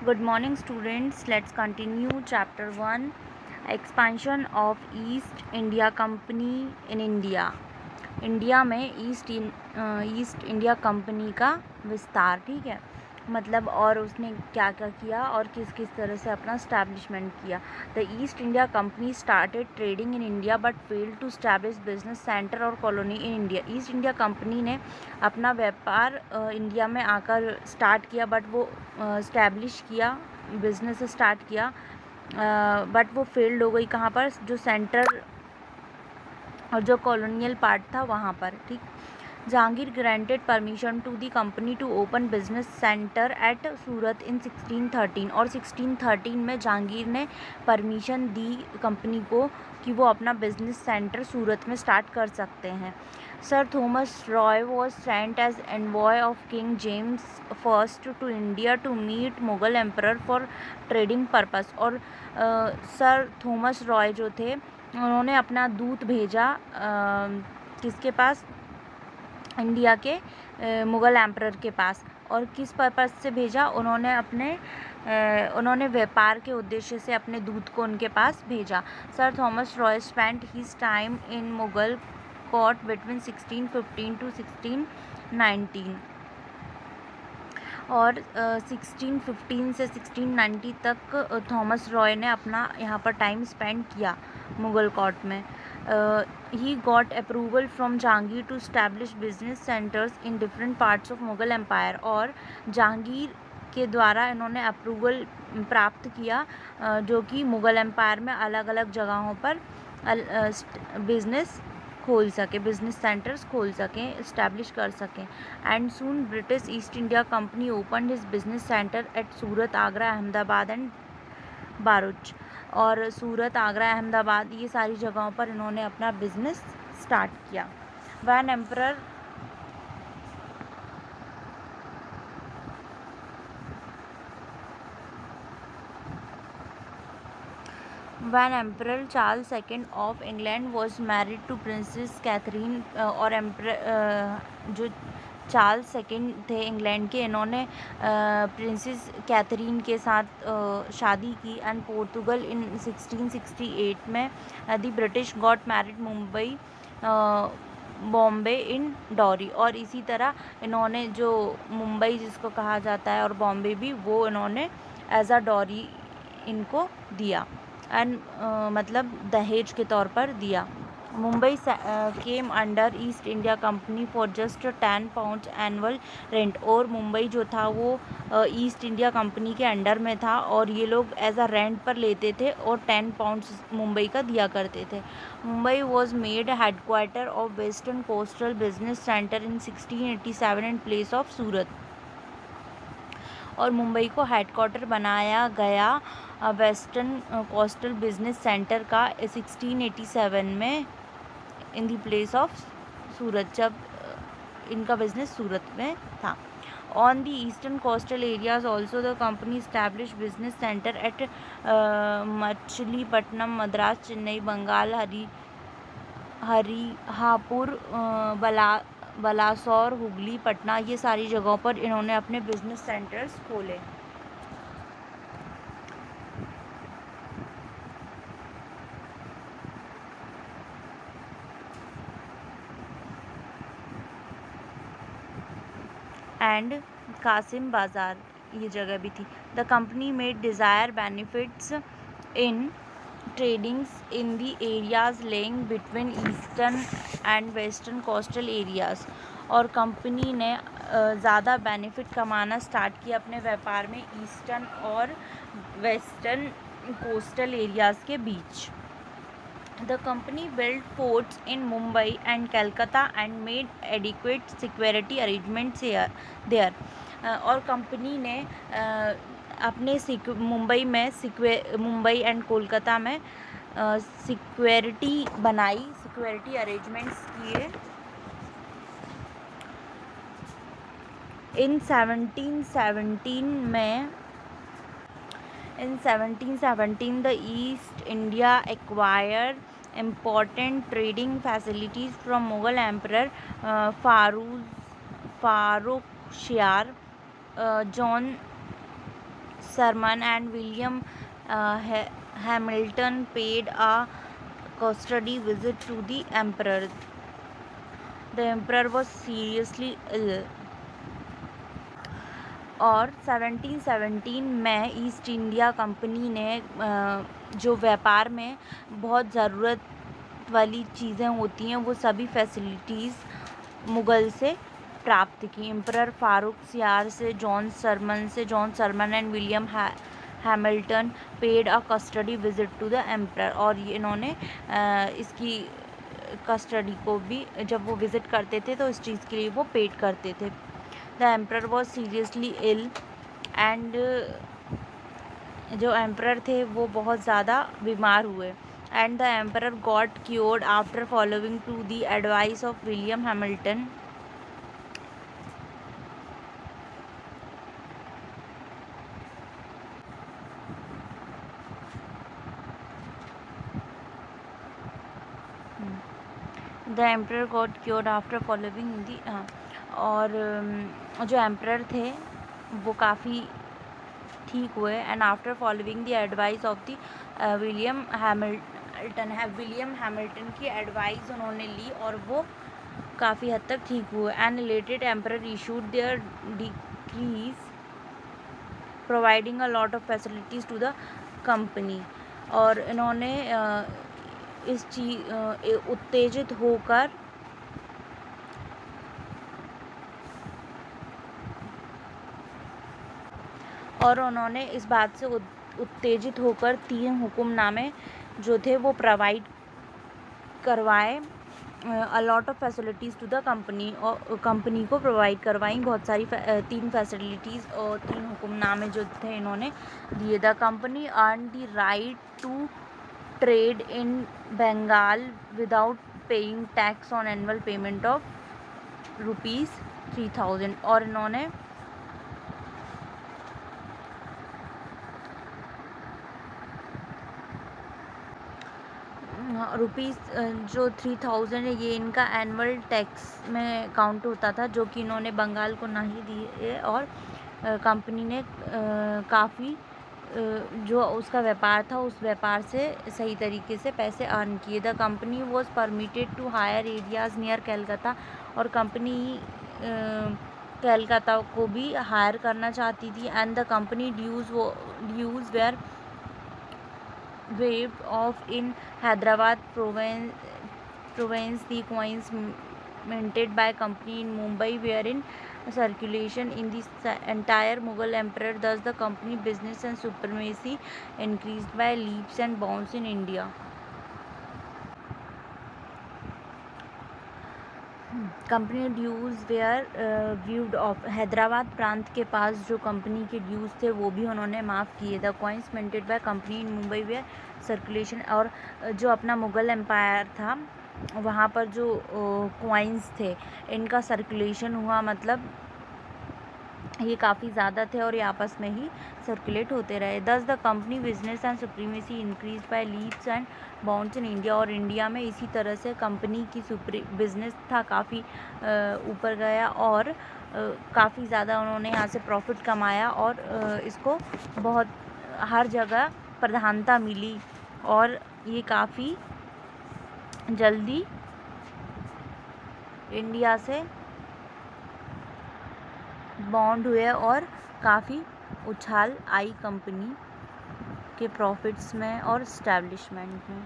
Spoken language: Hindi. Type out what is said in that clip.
Good morning, students. Let's continue chapter 1, expansion of East India Company in India. India में ईस्ट इंडिया कंपनी का विस्तार, ठीक है, मतलब और उसने क्या क्या किया और किस किस तरह से अपना स्टैब्लिशमेंट किया. The East India Company started trading in India but failed to establish business centre और colony in India. East India Company ने अपना व्यापार इंडिया में आकर स्टार्ट किया, बट वो स्टैब्लिश किया, बिजनेस स्टार्ट किया, बट वो फेल्ड हो गई. कहाँ पर? जो सेंटर और जो कॉलोनियल पार्ट था वहाँ पर, ठीक. Jahangir granted permission to the company to open business centre at Surat in 1613. और 1613 में जहांगीर ने परमिशन दी कंपनी को कि वो अपना बिजनेस सेंटर सूरत में स्टार्ट कर सकते हैं. Sir Thomas Roy was sent as envoy of King James first to India to meet Mughal emperor for trading purpose. और सर थॉमस रॉय जो थे, उन्होंने अपना दूत भेजा किसके पास? इंडिया के मुग़ल एम्परर के पास. और किस पर्पस से भेजा? उन्होंने व्यापार के उद्देश्य से अपने दूत को उनके पास भेजा. Sir Thomas Roy spent his time in Mughal court between 1615 to 1619. और 1615 से 1690 तक थॉमस रॉय ने अपना यहाँ पर टाइम स्पेंड किया मुग़ल कोर्ट में. He got approval from Jahangir to establish business centres in different parts of Mughal empire. और जहांगीर के द्वारा इन्होंने अप्रूवल प्राप्त किया जो कि मुग़ल एम्पायर में अलग अलग जगहों पर बिजनेस खोल सके, बिजनेस सेंटर्स खोल सकें, इस्टेब्लिश कर सकें. And soon British east India company opened his business centre at Surat, Agra, Ahmedabad and बारूच. और सूरत, आगरा, अहमदाबाद, ये सारी जगहों पर इन्होंने अपना बिजनेस स्टार्ट किया. When emperor When Emperor Charles II of England was married to Princess Catherine, और जो चार्ल्स सेकेंड थे इंग्लैंड के, इन्होंने प्रिंसेस कैथरीन के साथ शादी की. एंड पोर्तुगल इन 1668 में the British got married Mumbai, Bombay in dowry. और इसी तरह इन्होंने जो मुंबई जिसको कहा जाता है और बॉम्बे भी, वो इन्होंने एज अ डॉरी इनको दिया, एंड मतलब दहेज के तौर पर दिया. Mumbai came under east India company for just £10 annual rent. और मुंबई जो था वो ईस्ट इंडिया कंपनी के अंडर में था, और ये लोग एज अ रेंट पर लेते थे और £10 मुंबई का दिया करते थे. Mumbai was made headquarter of western coastal business centre in 1687 in place of Surat. और मुंबई को हेडक्वार्टर बनाया गया वेस्टर्न कोस्टल बिजनेस सेंटर का 1687 में इन दी प्लेस ऑफ सूरत, जब इनका बिजनेस सूरत में था. On the eastern coastal areas also the company establish business centre at Machilipatnam, Madras, Chennai, Bengal, Harihapur, Balasore, Hooghly, Patna, ये सारी जगहों पर इन्होंने अपने बिजनेस सेंटर्स खोले. एंड कासिम बाज़ार, ये जगह भी थी. The company made desire benefits in tradings in the areas laying between eastern and western coastal areas. और कंपनी ने ज़्यादा बेनिफिट कमाना स्टार्ट किया अपने व्यापार में ईस्टर्न और वेस्टर्न कोस्टल एरियाज़ के बीच. The company built forts in Mumbai and Calcutta and made adequate security arrangements there. और कंपनी ने अपने मुंबई एंड कोलकाता में सिक्योरिटी बनाई, सिक्योरिटी अरेंजमेंट्स किए. इन 1717 the East India acquired important trading facilities from Mughal Emperor Farrukh Shah, John Sherman and William Hamilton paid a custody visit to the emperor. The emperor was seriously ill. और 1717 में ईस्ट इंडिया कंपनी ने जो व्यापार में बहुत ज़रूरत वाली चीज़ें होती हैं वो सभी फैसिलिटीज़ मुग़ल से प्राप्त की। एम्परर फारूक सियार से John Surman and William Hamilton paid a custody visit to the emperor. और इन्होंने इसकी कस्टडी को भी जब वो विज़िट करते थे तो इस चीज़ के लिए वो पेड करते थे। The emperor was seriously ill and जो एम्परर थे वो बहुत ज़्यादा बीमार हुए। And the emperor got cured after following to the advice of William Hamilton. The emperor got cured after following the. और जो एम्परर थे वो काफ़ी ठीक हुए and after following the advice of the William Hamilton की एडवाइस उन्होंने ली और वो काफ़ी हद तक ठीक हुए। And related emperor issued there decrees providing a lot of facilities to the company. और इन्होंने इस चीज़ उत्तेजित होकर और उन्होंने इस बात से उत्तेजित होकर 3 हुक्मनामे जो थे वो प्रोवाइड करवाए, a lot of facilities to the company, और कंपनी को प्रोवाइड करवाई बहुत सारी 3 फैसिलिटीज़ और 3 हुक्मनामे जो थे इन्होंने दिए। The company earn the right to trade in Bengal without paying tax on annual payment of ₹3000। और इन्होंने जो 3000 है ये इनका एनुअल टैक्स में काउंट होता था, जो कि इन्होंने बंगाल को नहीं दिए। और कंपनी ने काफ़ी जो उसका व्यापार था उस व्यापार से सही तरीके से पैसे अर्न किए। The company was permitted to hire areas near Calcutta. और कंपनी कैलकाता को भी हायर करना चाहती थी। And the company dues were waived off in Hyderabad province. The coins minted by company in Mumbai were in circulation in the entire Mughal empire. Thus the company business and supremacy increased by leaps and bounds in India. Company dues were waived off. Hyderabad प्रांत के पास जो कंपनी के ड्यूज़ थे वो भी उन्होंने माफ़ किए। The coins minted by company in Mumbai were circulation. और जो अपना मुग़ल एम्पायर था वहाँ पर जो कॉइन्स थे इनका सर्कुलेशन हुआ, मतलब ये काफ़ी ज़्यादा थे और ये आपस में ही सर्कुलेट होते रहे। दस the company business and supremacy increase by leaps and bounds in India. और इंडिया में इसी तरह से कंपनी की बिजनेस था काफ़ी ऊपर गया और काफ़ी ज़्यादा उन्होंने यहाँ से प्रॉफिट कमाया और इसको बहुत हर जगह प्रधानता मिली और ये काफ़ी जल्दी इंडिया से बॉन्ड हुए और काफ़ी उछाल आई कंपनी के प्रॉफिट्स में और इस्टेब्लिशमेंट में।